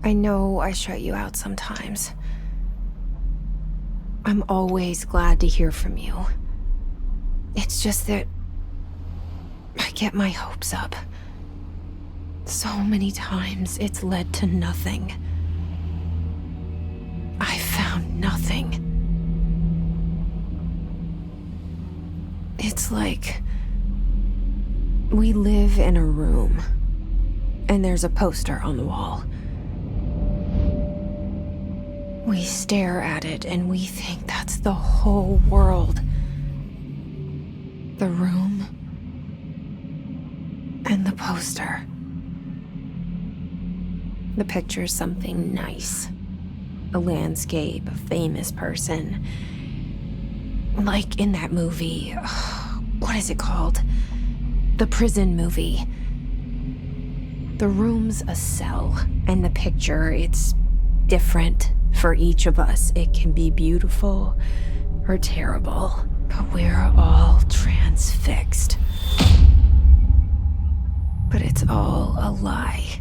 I know I shut you out sometimes. I'm always glad to hear from you. It's just that I get my hopes up. So many times it's led to nothing. I found nothing. It's like we live in a room, and there's a poster on the wall. We stare at it and we think that's the whole world. The room and the poster. The picture's something nice. A landscape, a famous person. Like in that movie, what is it called? The prison movie. The room's a cell, and the picture, it's different for each of us. It can be beautiful or terrible, but we're all transfixed. But it's all a lie.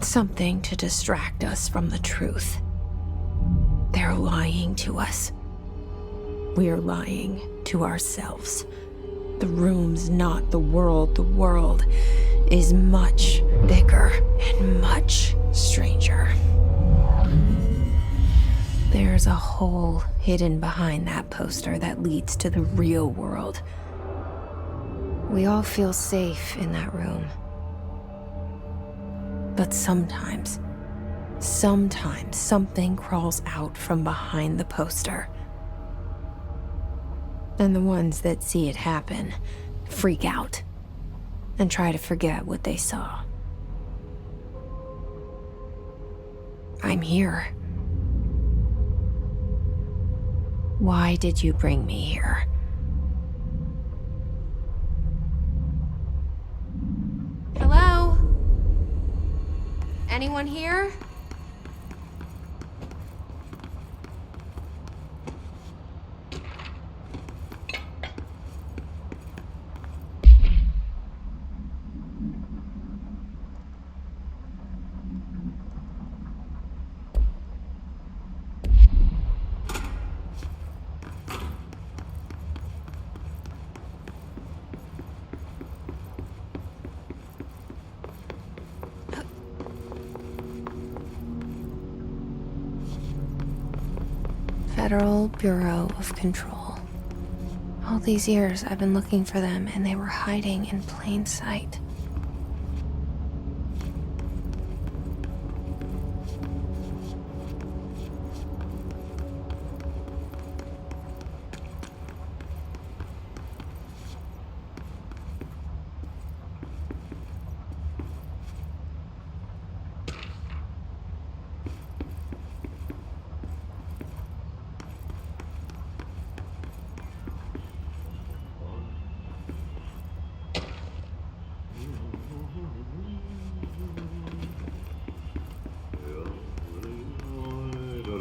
Something to distract us from the truth. They're lying to us. We're lying to ourselves. The room's not the world. The world is much bigger and much stranger. There's a hole hidden behind that poster that leads to the real world. We all feel safe in that room. But sometimes something crawls out from behind the poster. And the ones that see it happen freak out and try to forget what they saw. I'm here. Why did you bring me here? Hello? Anyone here? Federal Bureau of Control. All these years I've been looking for them, and they were hiding in plain sight.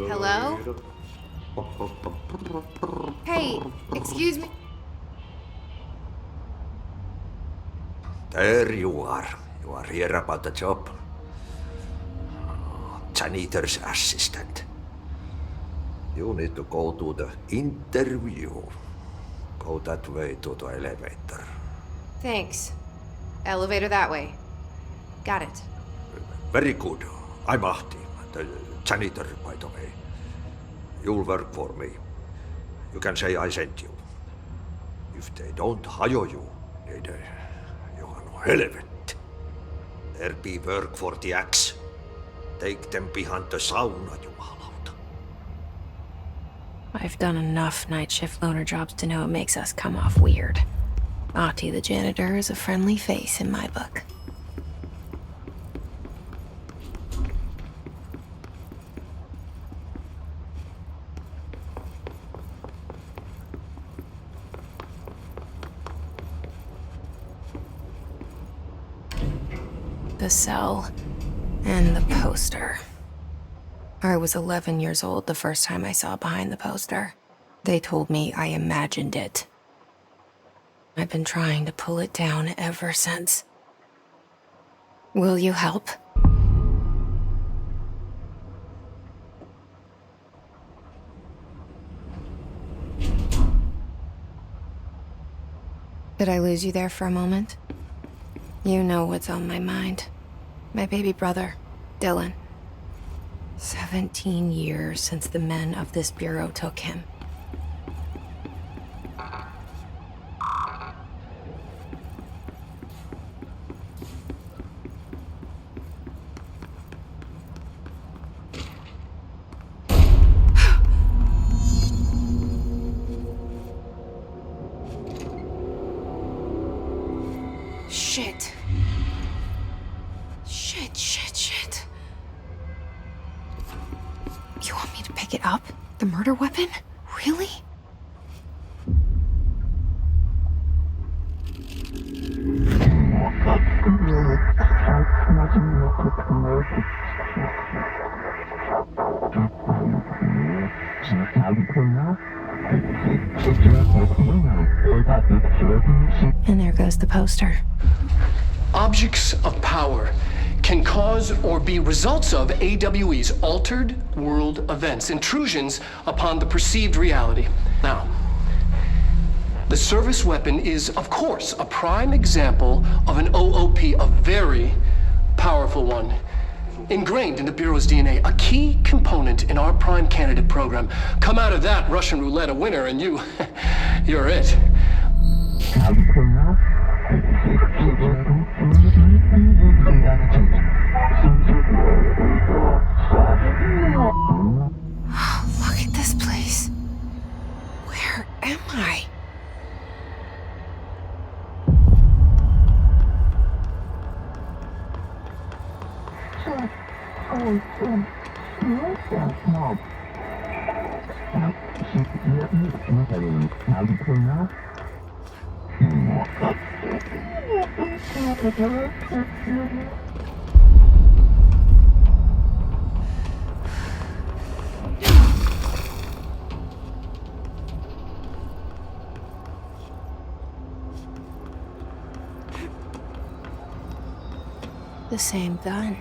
Hello? Hey, excuse me. There you are. You are here about the job. Janitor's assistant. You need to go to the interview. Go that way to the elevator. Thanks. Elevator that way. Got it. Very good. I'm Ahti, the janitor, by the way. You'll work for me. You can say I sent you. If they don't hire you, you are no helvet. There be work for the axe. Take them behind the sauna, jumalauta. I've done enough night shift loner jobs to know it makes us come off weird. Ahti the janitor is a friendly face in my book. The cell and the poster. I was 11 years old the first time I saw behind the poster. They told me I imagined it. I've been trying to pull it down ever since. Will you help? Did I lose you there for a moment? You know what's on my mind. My baby brother, Dylan. 17 years since the men of this bureau took him. Shit. Shit. You want me to pick it up? The murder weapon? Really? And there goes the poster. Objects of power can cause or be results of AWE's altered world events, intrusions upon the perceived reality. Now, the service weapon is, of course, a prime example of an OOP, a very powerful one, ingrained in the Bureau's DNA, a key component in our prime candidate program. Come out of that Russian roulette a winner and you're it. Look at this place. Where am I? The same gun.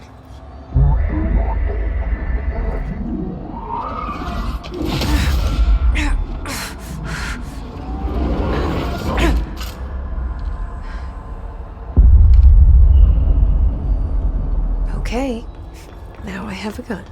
Okay, now I have a gun.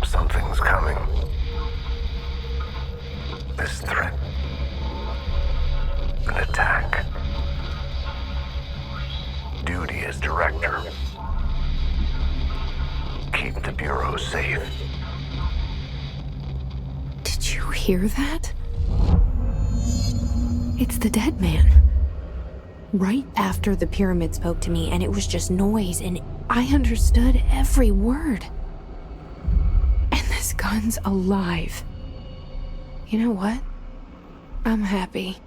Something's coming. This threat. An attack. Duty as director. Keep the Bureau safe. Did you hear that? It's the dead man. Right after the pyramid spoke to me, and it was just noise, and I understood every word. And this gun's alive. You know what? I'm happy.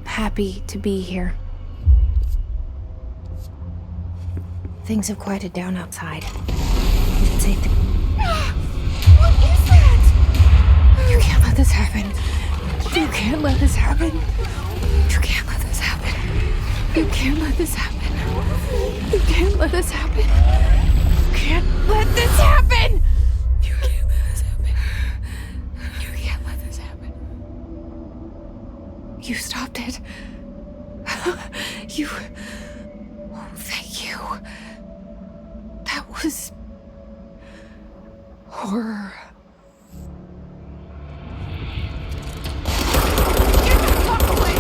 Happy to be here. Things have quieted down outside. It's safe to... What is that? You can't let this happen. You can't let this happen. You can't let this happen. You can't let this happen. You can't let this happen. You can't let this happen. You can't let this happen. You can't let this happen. You stopped it. You... Oh, thank you. That was... horror. Get the fuck away!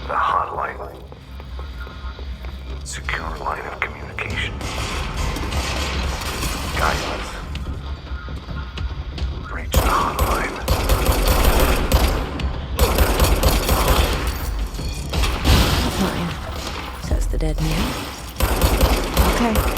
The hotline. Secure line of communication. Guidance. Reach the hotline. Fine, says the dead man. Okay.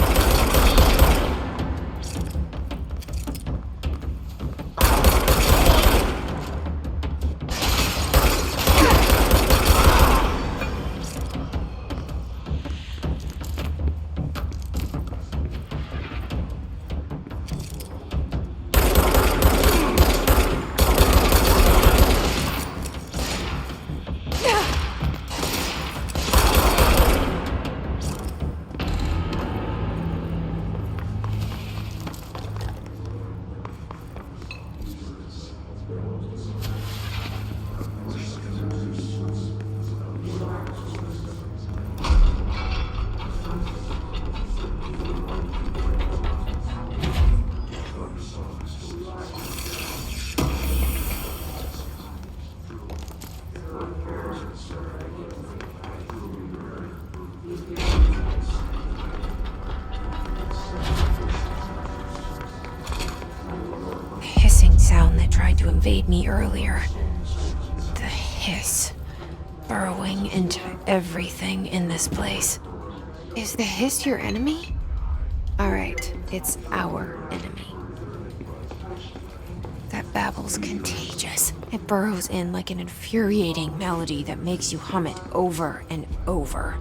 Sound that tried to invade me earlier. The hiss. Burrowing into everything in this place. Is the hiss your enemy? Alright, it's our enemy. That babble's contagious. It burrows in like an infuriating melody that makes you hum it over and over.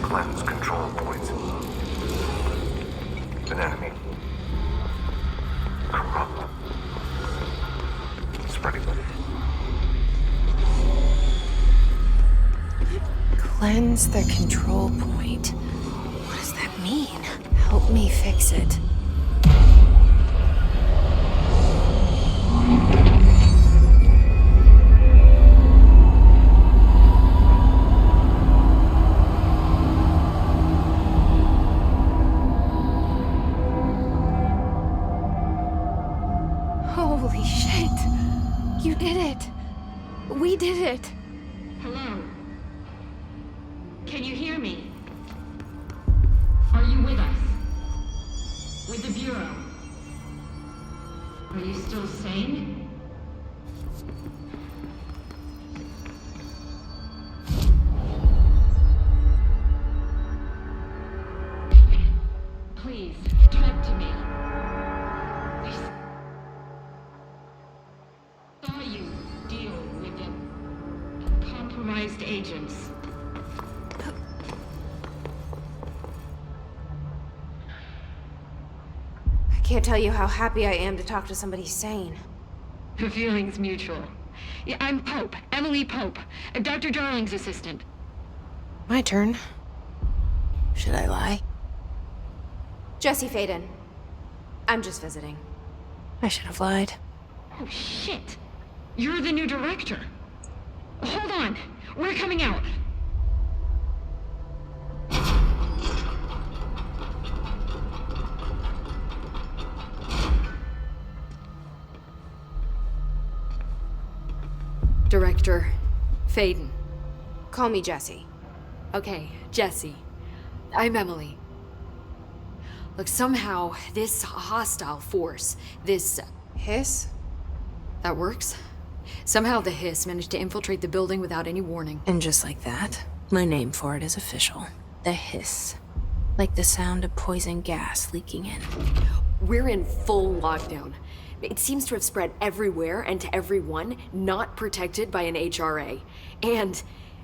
Cleanse control points. An enemy. Corrupt. Spreading. Cleanse the control point. What does that mean? Help me fix it. Holy shit! You did it! We did it! Hello? Can you hear me? Are you with us? to the Bureau. Are you still sane? Please, talk to me. I saw you deal with the compromised agents. I can't tell you how happy I am to talk to somebody sane. The feeling's mutual. Yeah, I'm Pope, Emily Pope, Dr. Darling's assistant. My turn. Should I lie? Jesse Faden. I'm just visiting. I should have lied. Oh, shit. You're the new director. Hold on. We're coming out. Director Faden. Call me Jesse. Okay, Jesse. I'm Emily. Look, somehow, this hostile force, this... Hiss? that works? Somehow the Hiss managed to infiltrate the building without any warning. And just like that, my name for it is official. The hiss. Like the sound of poison gas leaking in. We're in full lockdown. It seems to have spread everywhere and to everyone not protected by an HRA. And,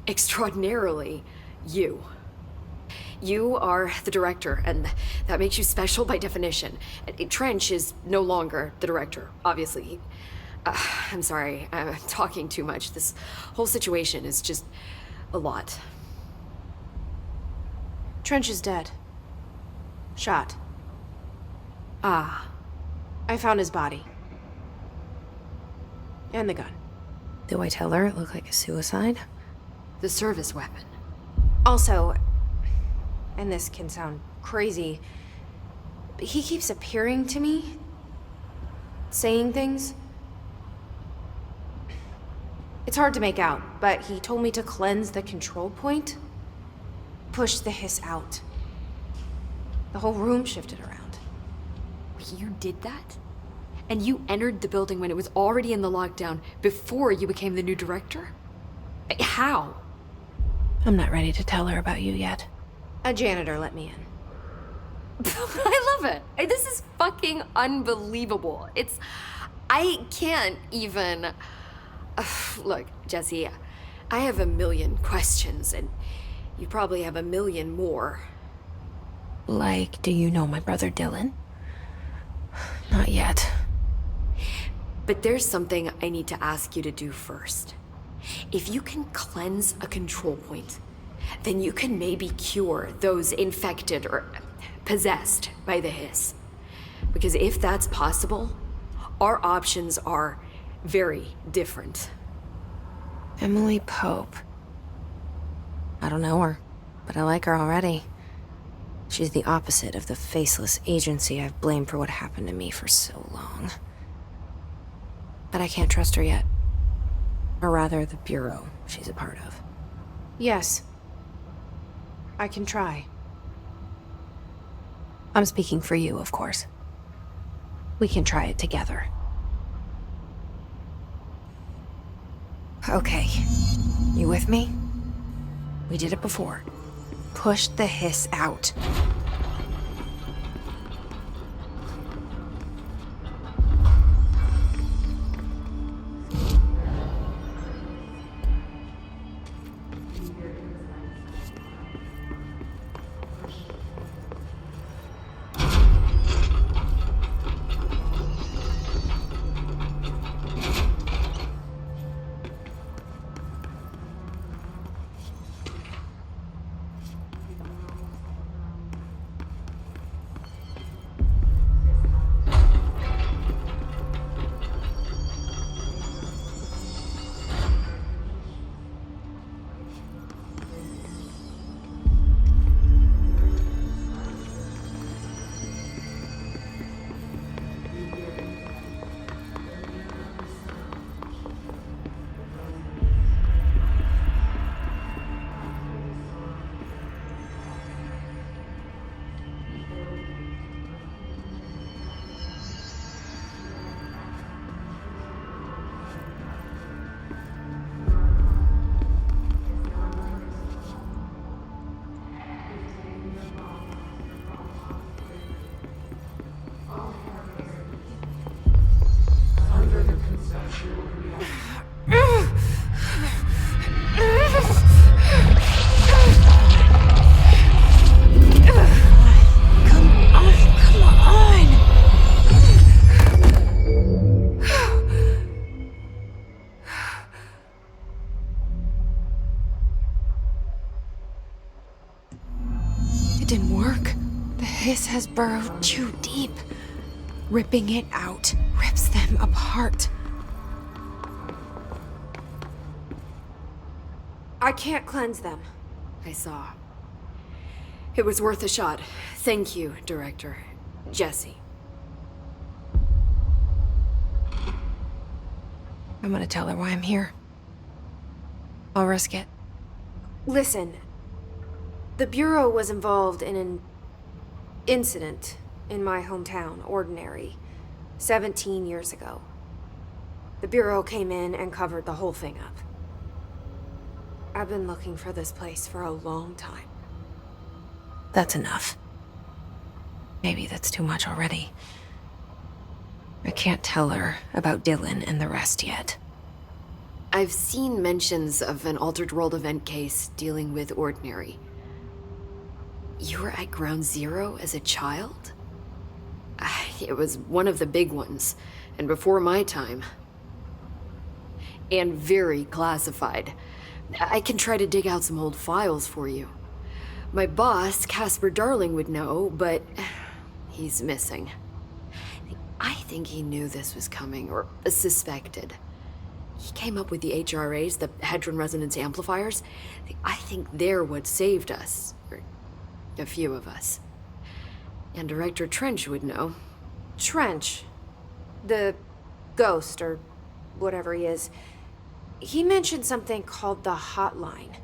extraordinarily, you. You are the director, and that makes you special by definition. Trench is no longer the director, obviously. I'm sorry, I'm talking too much. This whole situation is just a lot. Trench is dead. Shot. Ah. I found his body. And the gun. Do I tell her it looked like a suicide? The service weapon. Also, and this can sound crazy, but he keeps appearing to me, saying things. It's hard to make out, but he told me to cleanse the control point, push the hiss out. The whole room shifted around. You did that? And you entered the building when it was already in the lockdown before you became the new director? How? I'm not ready to tell her about you yet. A janitor let me in. I love it. This is fucking unbelievable. I can't even... Look, Jesse, I have a million questions, and you probably have a million more. Like, do you know my brother Dylan? Not yet. But there's something I need to ask you to do first. If you can cleanse a control point, then you can maybe cure those infected or possessed by the hiss. Because if that's possible, our options are very different. Emily Pope. I don't know her, but I like her already. She's the opposite of the faceless agency I've blamed for what happened to me for so long. But I can't trust her yet. Or rather, the Bureau she's a part of. Yes. I can try. I'm speaking for you, of course. We can try it together. Okay. You with me? We did it before. Push the hiss out. didn't work. The hiss has burrowed too deep. Ripping it out rips them apart. I can't cleanse them. I saw. It was worth a shot. Thank you, Director. Jesse. I'm gonna tell her why I'm here. I'll risk it. Listen, the Bureau was involved in an incident in my hometown, Ordinary, 17 years ago. The Bureau came in and covered the whole thing up. I've been looking for this place for a long time. That's enough. Maybe that's too much already. I can't tell her about Dylan and the rest yet. I've seen mentions of an Altered World event case dealing with Ordinary. You were at Ground Zero as a child? It was one of the big ones, and before my time. And very classified. I can try to dig out some old files for you. My boss, Casper Darling, would know, but he's missing. I think he knew this was coming, or suspected. He came up with the HRAs, the Hadron Resonance Amplifiers. I think they're what saved us. Or a few of us. And Director Trench would know. Trench. The ghost, or whatever he is. He mentioned something called the Hotline.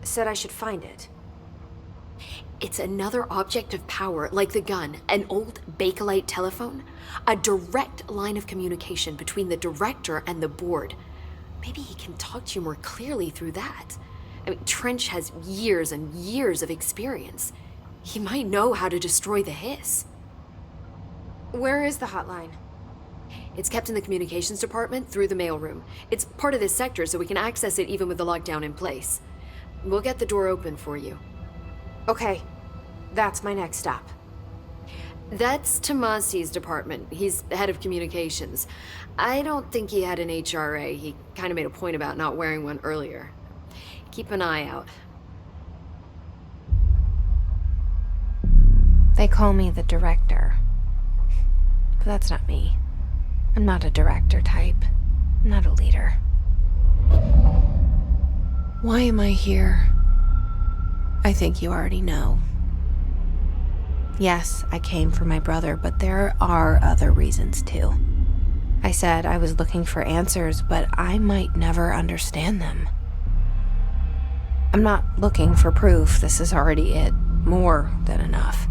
Said I should find it. It's another object of power, like the gun, an old Bakelite telephone. A direct line of communication between the director and the board. Maybe he can talk to you more clearly through that. I mean, Trench has years and years of experience. He might know how to destroy the hiss. Where is the hotline? It's kept in the communications department through the mailroom. It's part of this sector, so we can access it even with the lockdown in place. We'll get the door open for you. Okay, that's my next stop. That's Tomasi's department. He's head of communications. I don't think he had an HRA. He kind of made a point about not wearing one earlier. Keep an eye out. They call me the director. But that's not me. I'm not a director type. I'm not a leader. Why am I here? I think you already know. Yes, I came for my brother, but there are other reasons too. I said I was looking for answers, but I might never understand them. I'm not looking for proof. This is already it. More than enough.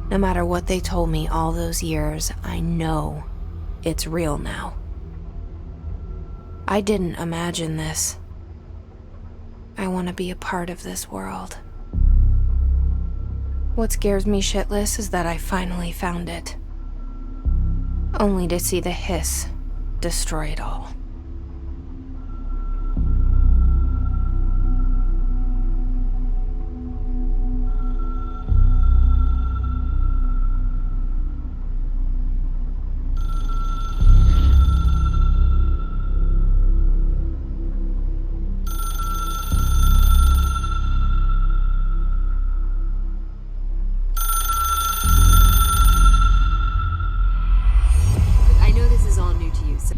No matter what they told me all those years, I know it's real now. I didn't imagine this. I want to be a part of this world. What scares me shitless is that I finally found it. Only to see the hiss destroy it all.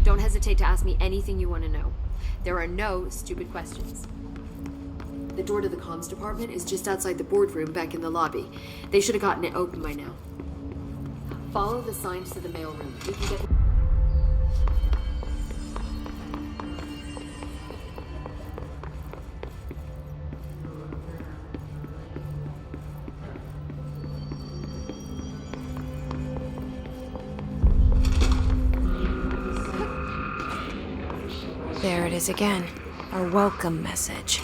Don't hesitate to ask me anything you want to know. There are no stupid questions. The door to the comms department is just outside the boardroom back in the lobby. They should have gotten it open by now. Follow the signs to the mailroom. We can get... There it is again. Our welcome message.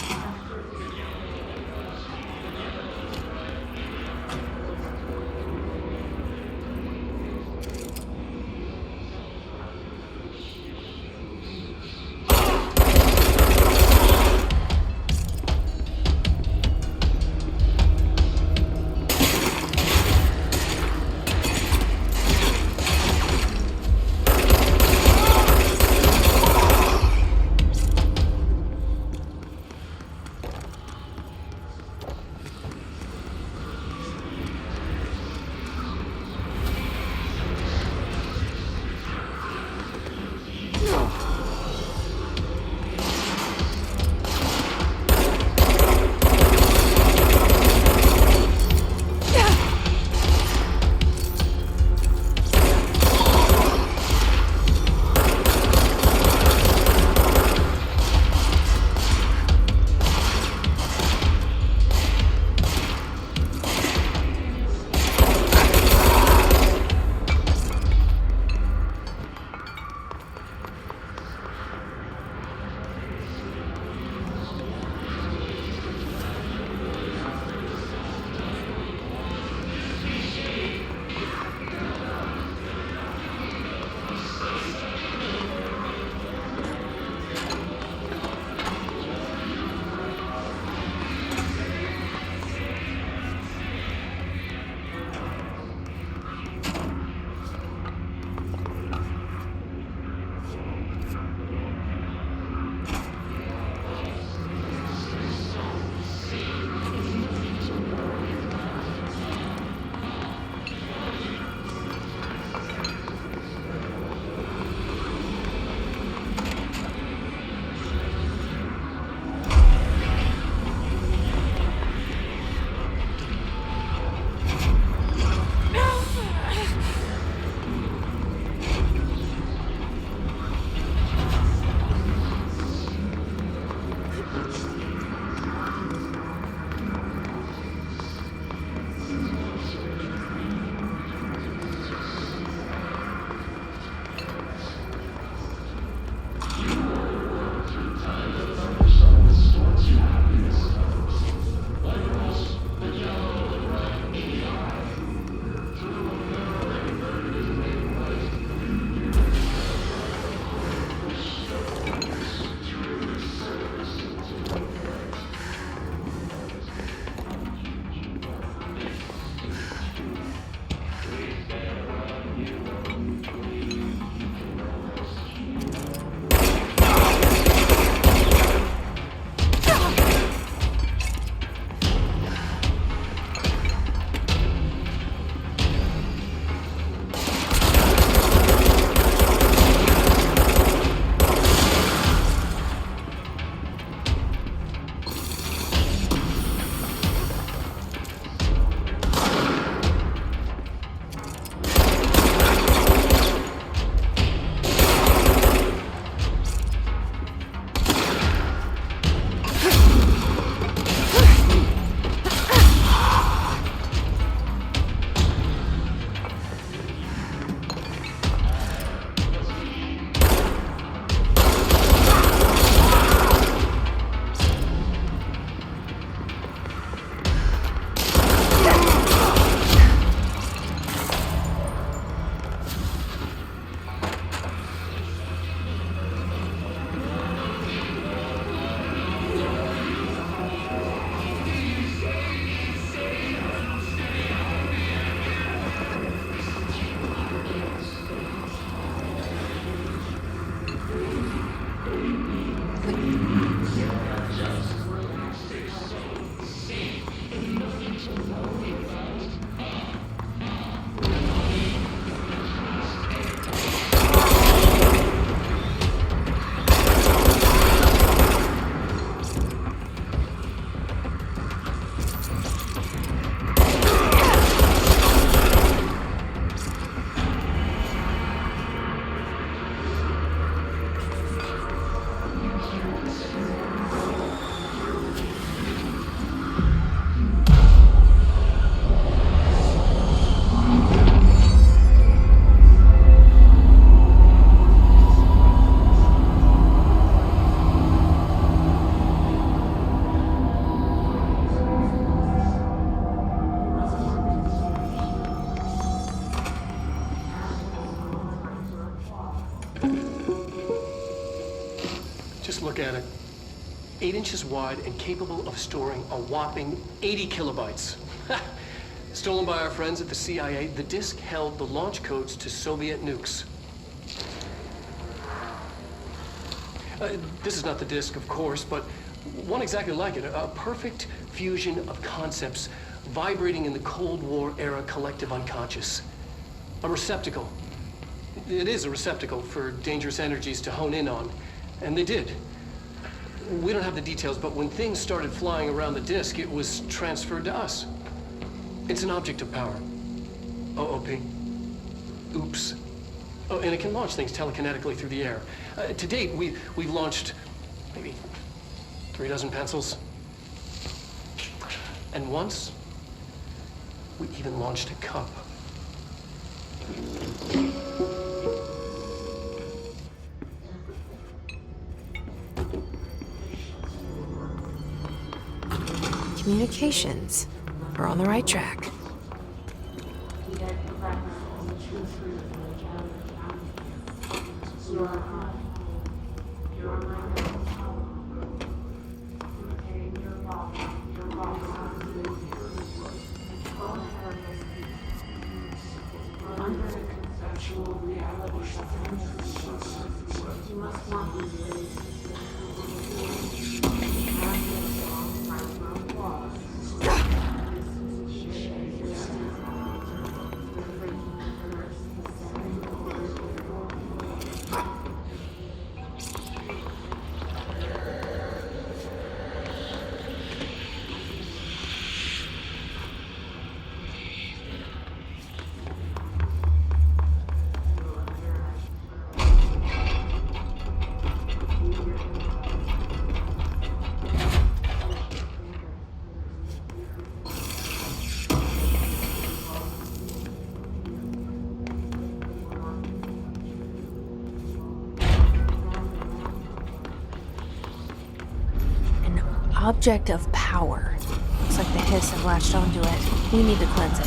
at it. 8 inches wide and capable of storing a whopping 80 kilobytes. Stolen by our friends at the CIA, the disk held the launch codes to Soviet nukes. This is not the disk, of course, but one exactly like it. A perfect fusion of concepts vibrating in the Cold War era collective unconscious. A receptacle. It is a receptacle for dangerous energies to hone in on. And they did. We don't have the details, but when things started flying around the disk, it was transferred to us. It's an object of power. OOP. Oops. Oh, and it can launch things telekinetically through the air. To date, we've launched maybe 3 dozen pencils. And once, we even launched a cup. Communications. We're on the right track. Object of power. Looks like the hiss have latched onto it. We need to cleanse it.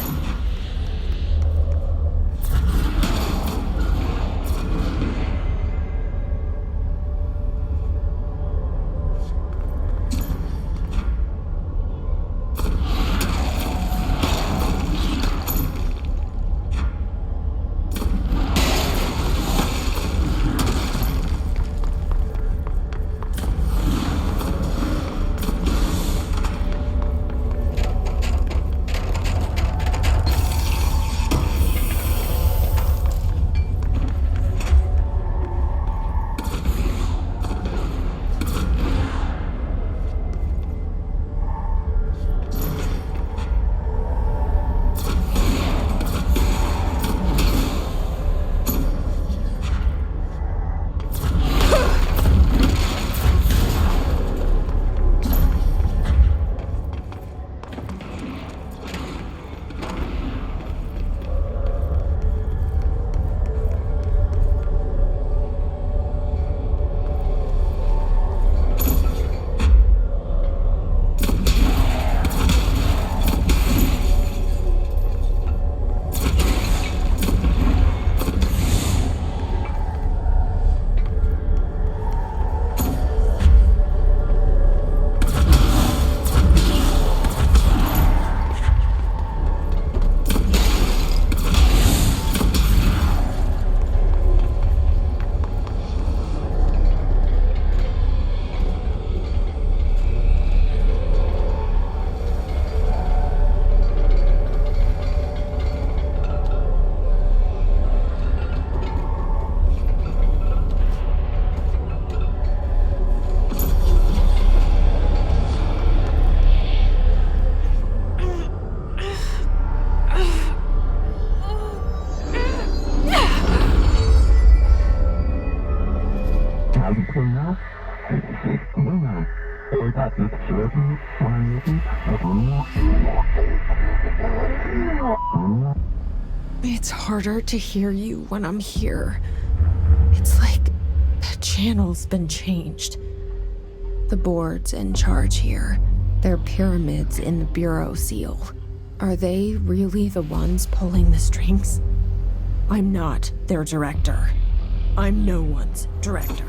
It's harder to hear you when I'm here. It's like the channel's been changed. The board's in charge here. They're pyramids in the Bureau seal. Are they really the ones pulling the strings? I'm not their director. I'm no one's director.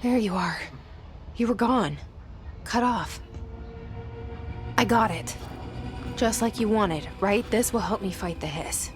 There you are. You were gone. Cut off. I got it. Just like you wanted, right? This will help me fight the hiss.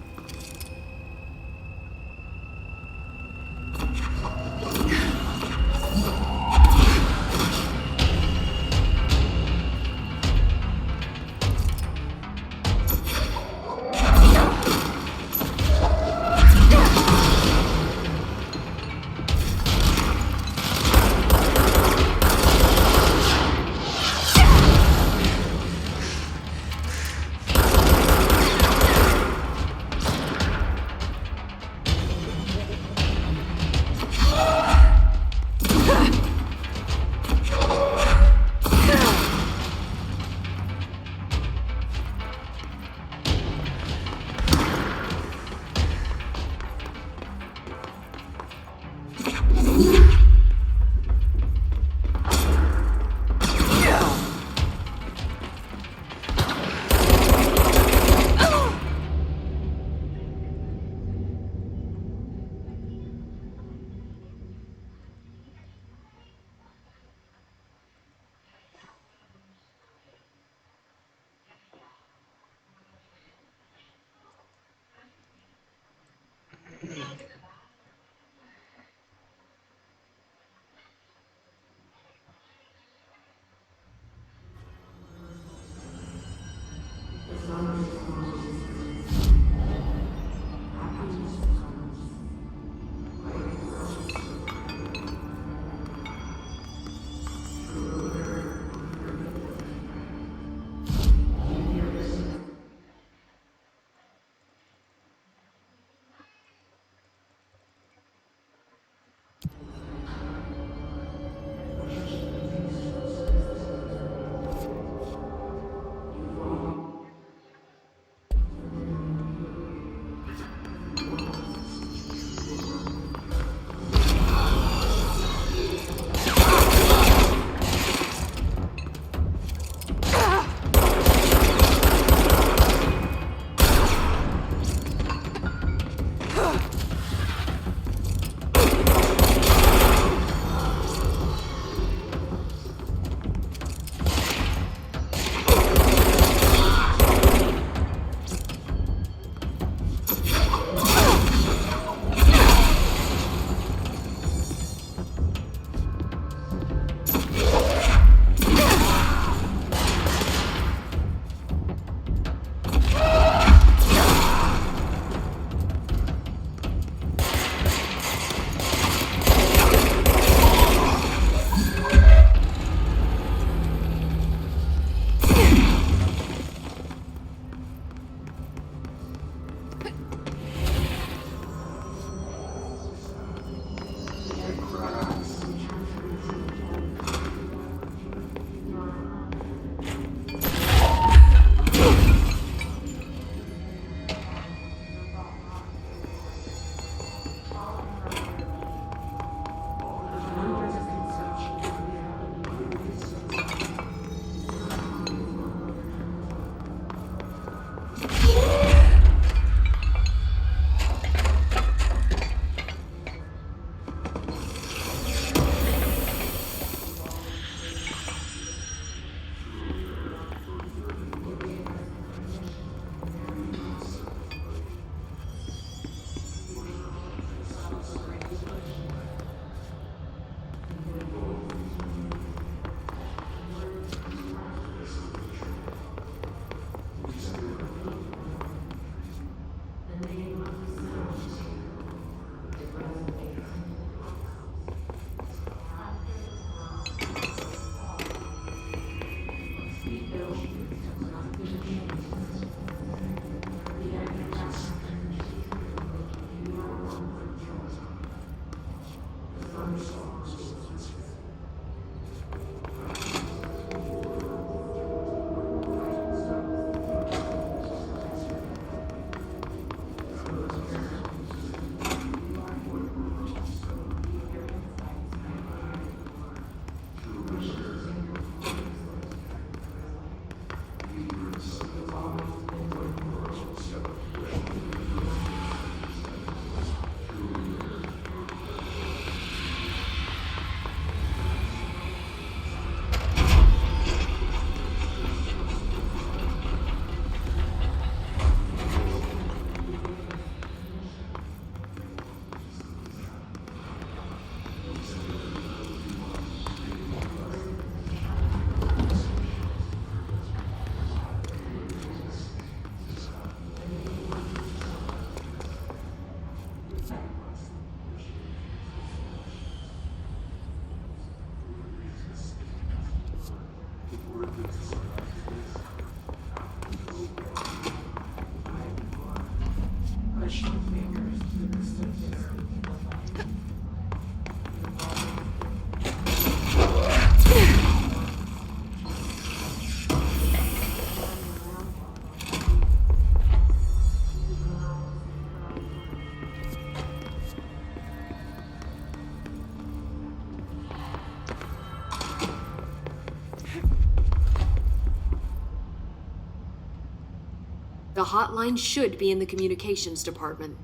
The hotline should be in the communications department.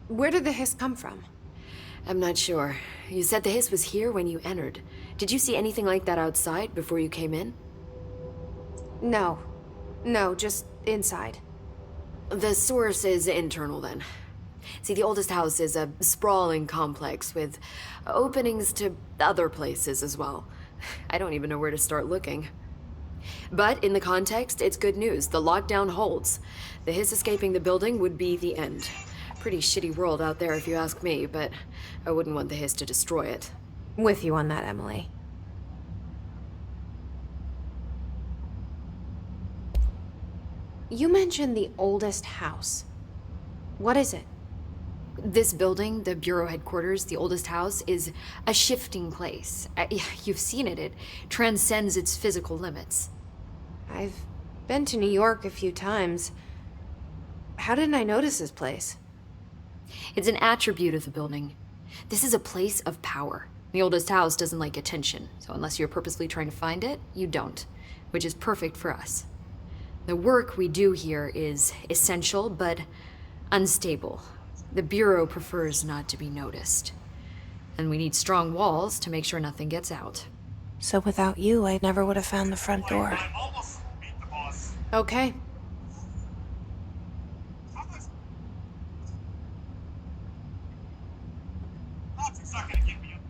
Where did the hiss come from? I'm not sure. You said the hiss was here when you entered. Did you see anything like that outside before you came in? No. No, just inside. The source is internal then. See, the oldest house is a sprawling complex with openings to other places as well. I don't even know where to start looking. But in the context, it's good news. The lockdown holds. The hiss escaping the building would be the end. Pretty shitty world out there if you ask me, but I wouldn't want the hiss to destroy it. With you on that, Emily. You mentioned the oldest house. What is it? This building, the Bureau headquarters, the oldest house, is a shifting place. You've seen it. It transcends its physical limits. I've been to New York a few times. How didn't I notice this place? It's an attribute of the building. This is a place of power. The oldest house doesn't like attention, so unless you're purposely trying to find it, you don't, which is perfect for us. The work we do here is essential, but unstable. The Bureau prefers not to be noticed. And we need strong walls to make sure nothing gets out. So without you, I never would have found the front door. Okay.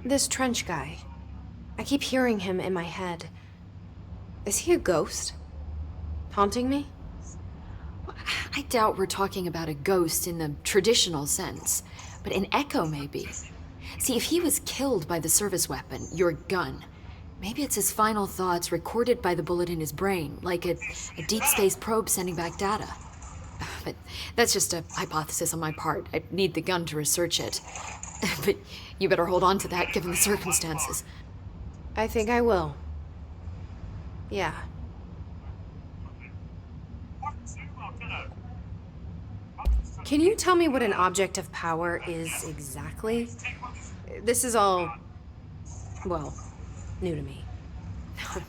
This trench guy. I keep hearing him in my head. Is he a ghost? Haunting me? I doubt we're talking about a ghost in the traditional sense, but an echo maybe. See, if he was killed by the service weapon, your gun, maybe it's his final thoughts recorded by the bullet in his brain, like a deep space probe sending back data. But that's just a hypothesis on my part. I'd need the gun to research it. But you better hold on to that given the circumstances. I think I will. Yeah. Can you tell me what an object of power is exactly? This is all, well, new to me.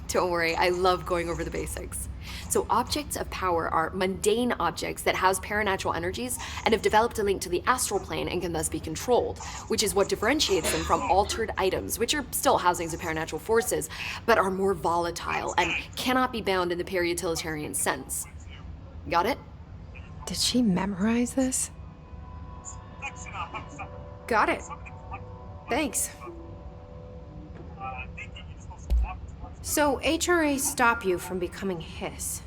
Don't worry, I love going over the basics. So objects of power are mundane objects that house paranatural energies and have developed a link to the astral plane and can thus be controlled, which is what differentiates them from altered items, which are still housings of paranatural forces, but are more volatile and cannot be bound in the peri-utilitarian sense. Got it? Did she memorize this? Got it. Thanks. So HRA stop you from becoming Hiss?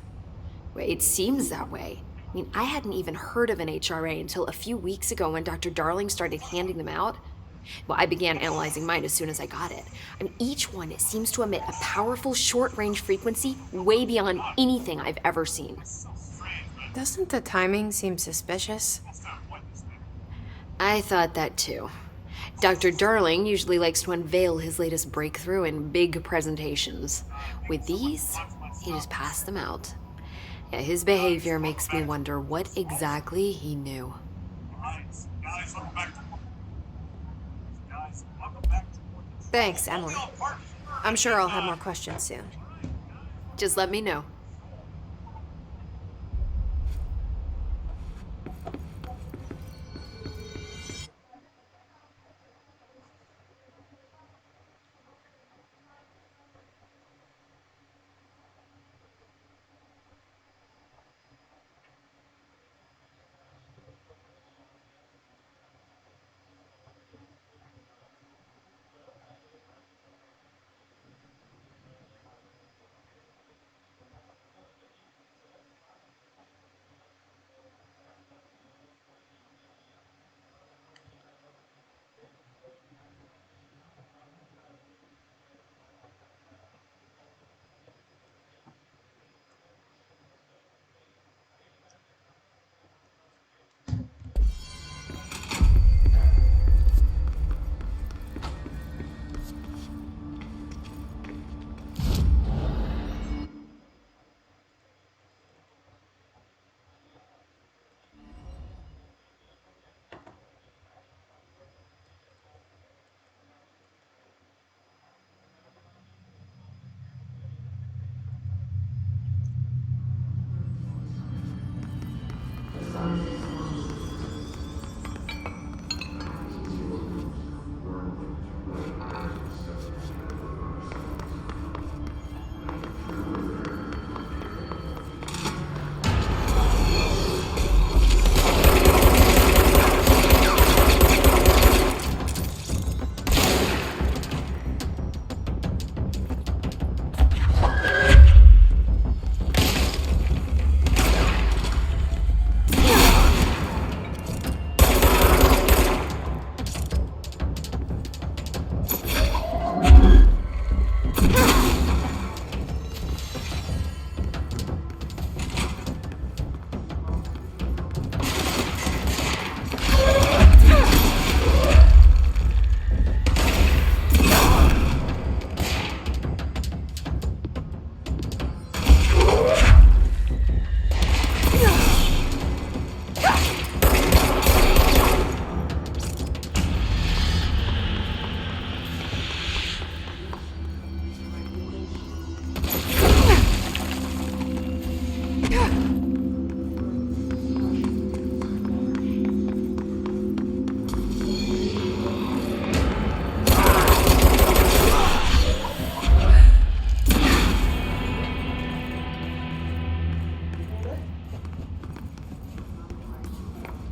Well, it seems that way. I mean, I hadn't even heard of an HRA until a few weeks ago when Dr. Darling started handing them out. Well, I began analyzing mine as soon as I got it. I mean, each one seems to emit a powerful short-range frequency way beyond anything I've ever seen. Doesn't the timing seem suspicious? I thought that too. Dr. Darling usually likes to unveil his latest breakthrough in big presentations. With these, he just passed them out. Yeah, his behavior makes me wonder what exactly he knew. Thanks, Emily. I'm sure I'll have more questions soon. Just let me know.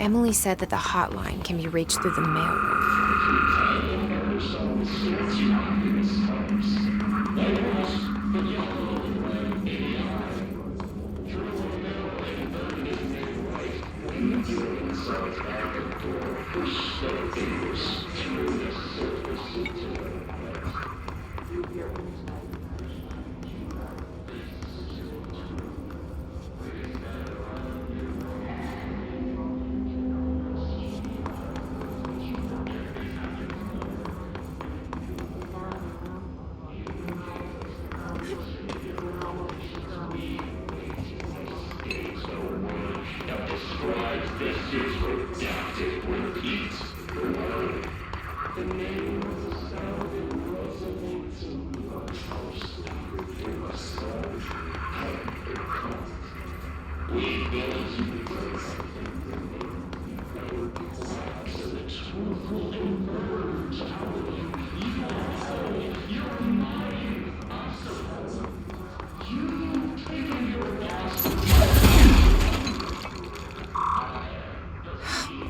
Emily said that the hotline can be reached through the mailroom.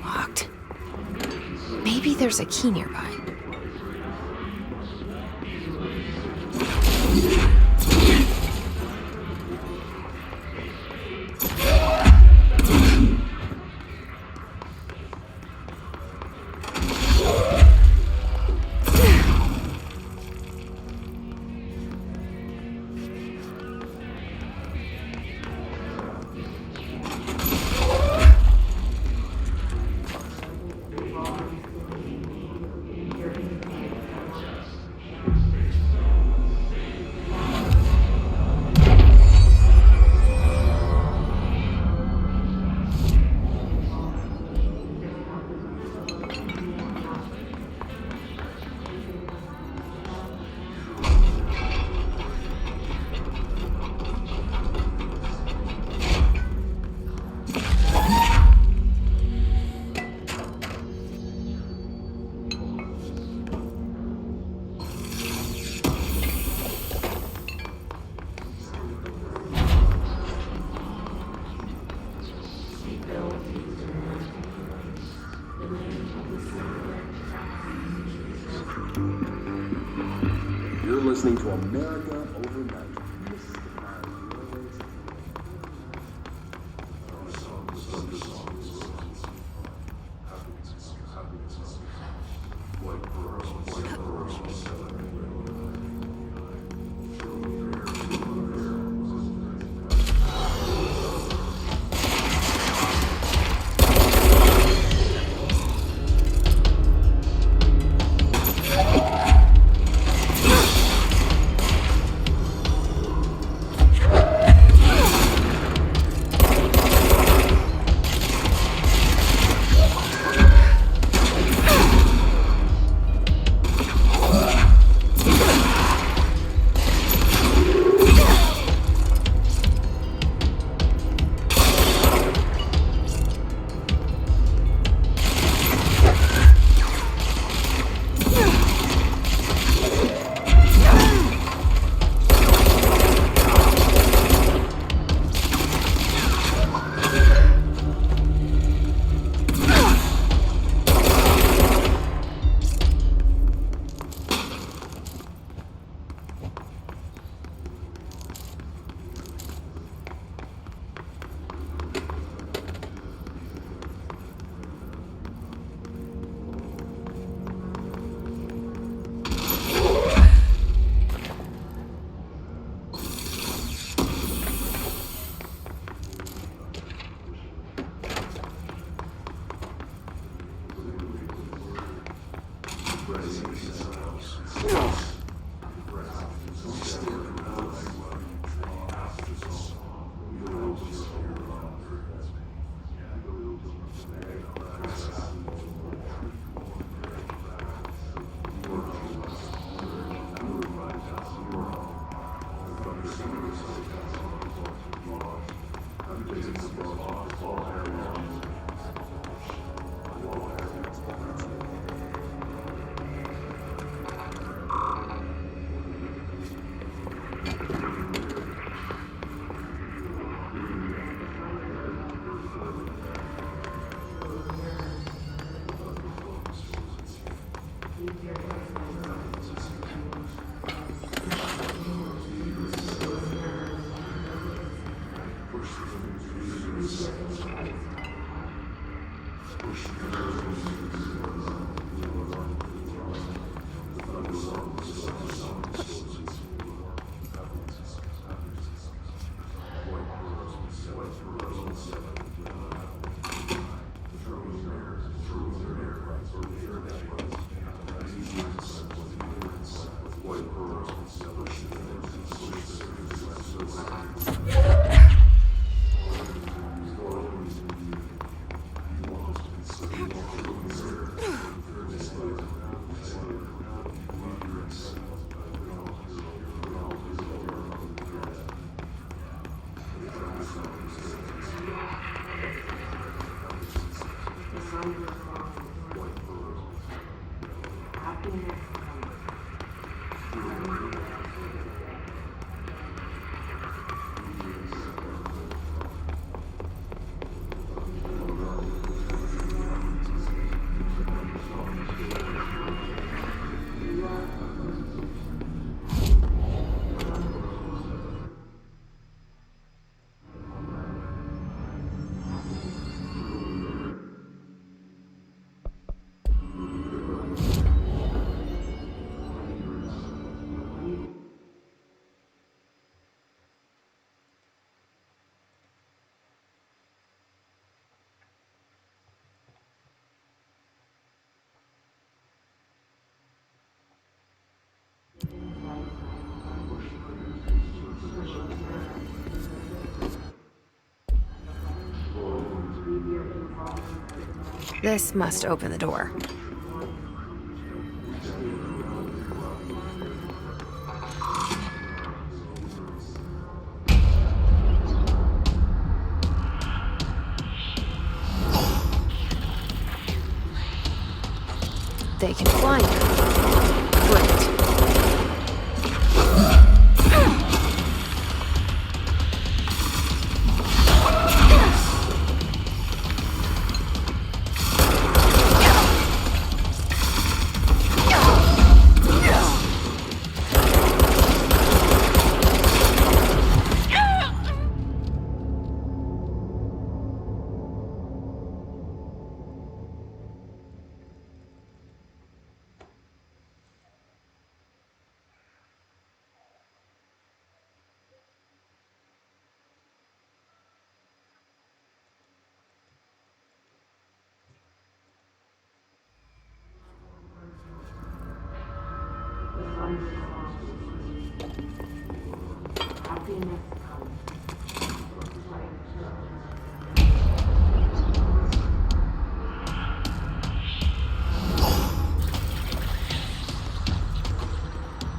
Locked. Maybe there's a key nearby. You're listening to America Overnight. This is the kind of railways. This must open the door. They can fly now. Great.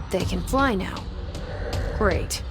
They can fly now. Great.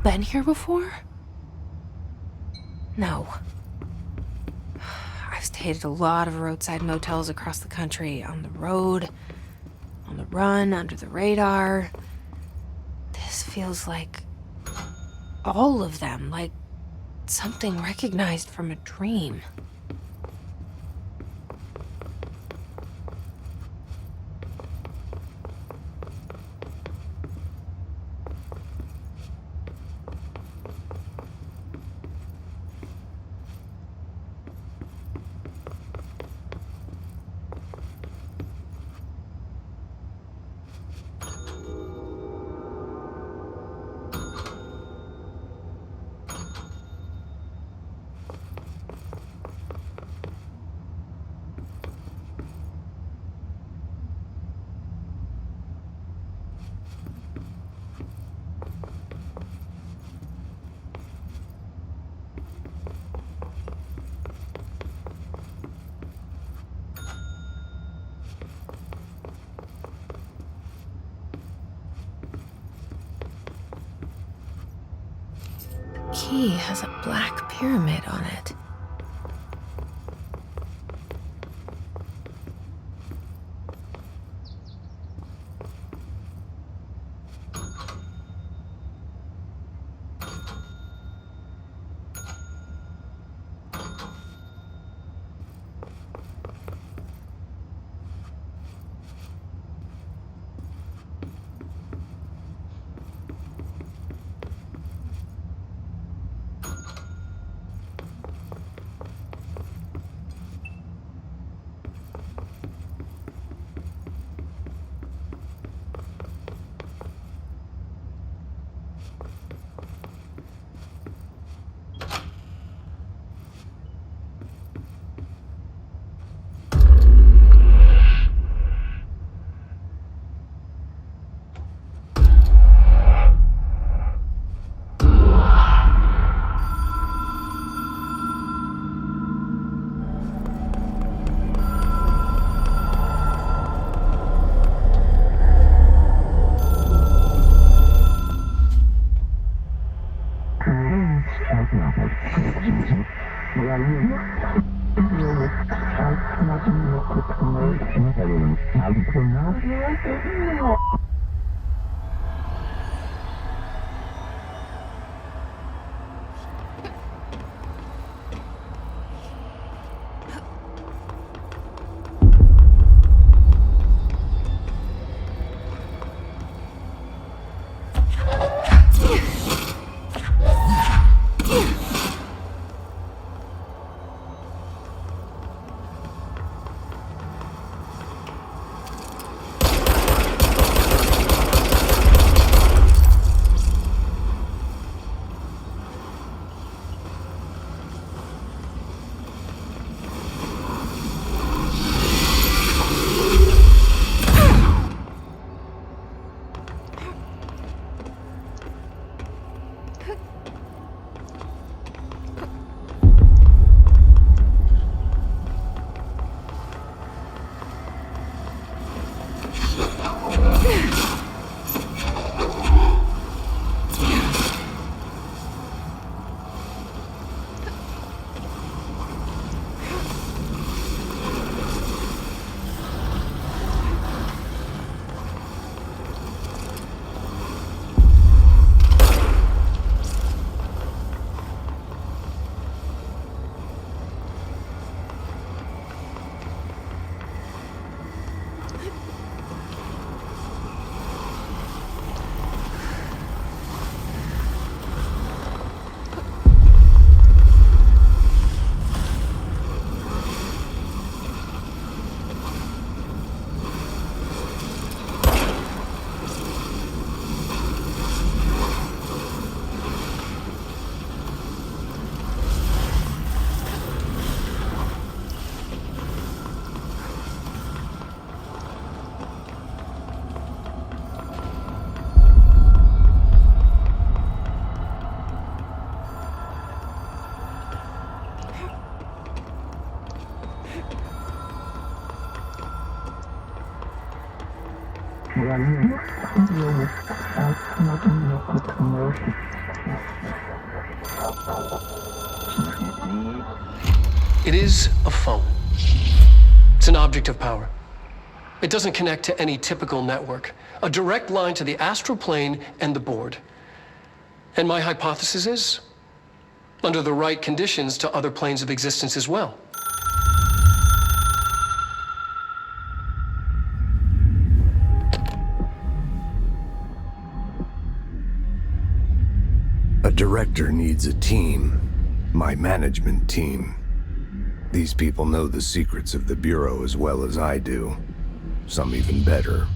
been here before? No. I've stayed at a lot of roadside motels across the country, on the road, on the run, under the radar. This feels like all of them, like something recognized from a dream. Key has a black pyramid on it. Well, It is a phone. It's an object of power. It doesn't connect to any typical network. A direct line to the astral plane and the board. And my hypothesis is, under the right conditions, to other planes of existence as well. A director needs a team. My management team. These people know the secrets of the Bureau as well as I do. Some even better.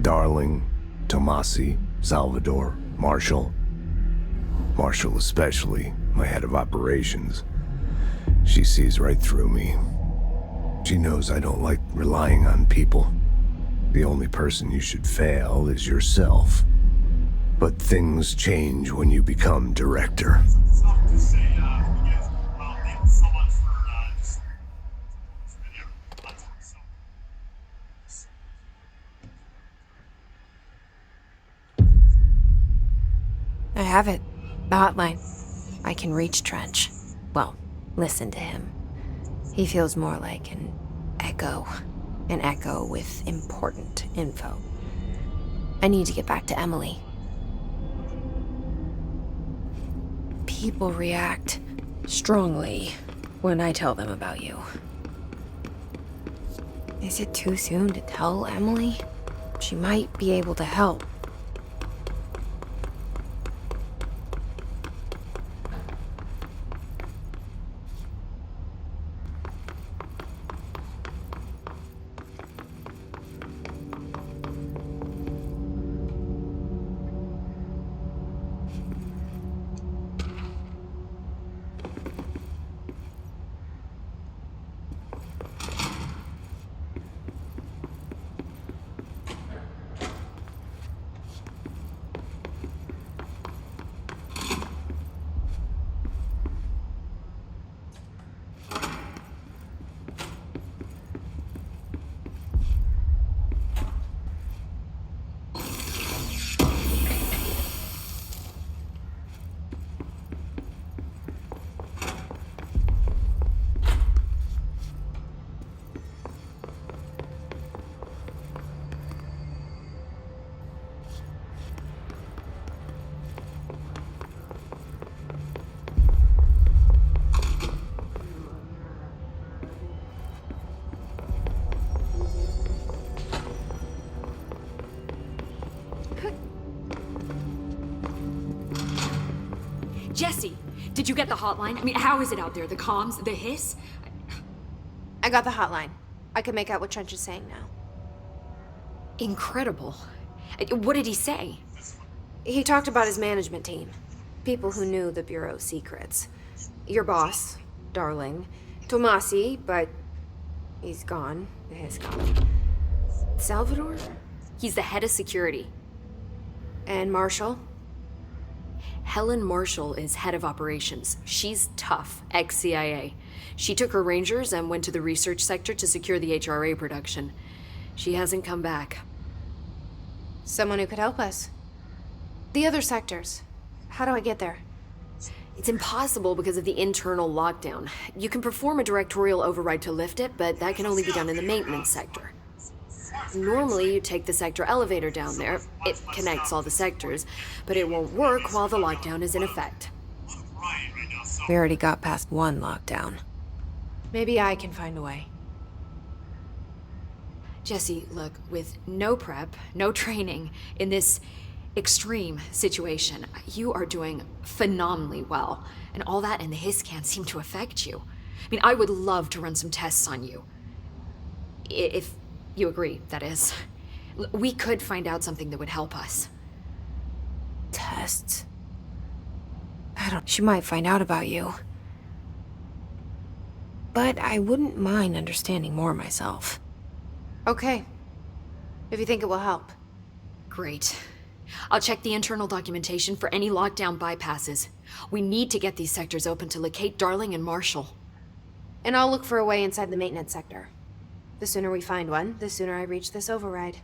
Darling, Tomasi, Salvador, Marshall. Marshall especially, my head of operations. She sees right through me. She knows I don't like relying on people. The only person you should fail is yourself. But things change when you become director. I have it. The hotline. I can reach Trench. Well, listen to him. He feels more like an echo. An echo with important info. I need to get back to Emily. People react strongly when I tell them about you. Is it too soon to tell Emily? She might be able to help. Jesse, did you get the hotline? I mean, how is it out there? The comms, the hiss? I got the hotline. I can make out what Trench is saying now. Incredible. What did he say? He talked about his management team. People who knew the Bureau's secrets. Your boss, Darling. Tomasi, but he's gone. He's gone. Salvador? He's the head of security. And Marshall? Helen Marshall is head of operations. She's tough, ex-CIA. She took her Rangers and went to the research sector to secure the HRA production. She hasn't come back. Someone who could help us. The other sectors. How do I get there? It's impossible because of the internal lockdown. You can perform a directorial override to lift it, but that can only be done in the maintenance sector. Normally, you take the sector elevator down there. It connects all the sectors, but it won't work while the lockdown is in effect. We already got past one lockdown. Maybe I can find a way. Jesse, look, with no prep, no training, in this extreme situation, you are doing phenomenally well. And all that and the hiss can't seem to affect you. I mean, I would love to run some tests on you. If you agree, that is. We could find out something that would help us. Tests? She might find out about you. But I wouldn't mind understanding more myself. Okay. If you think it will help. Great. I'll check the internal documentation for any lockdown bypasses. We need to get these sectors open to locate Darling and Marshall. And I'll look for a way inside the maintenance sector. The sooner we find one, the sooner I reach this override.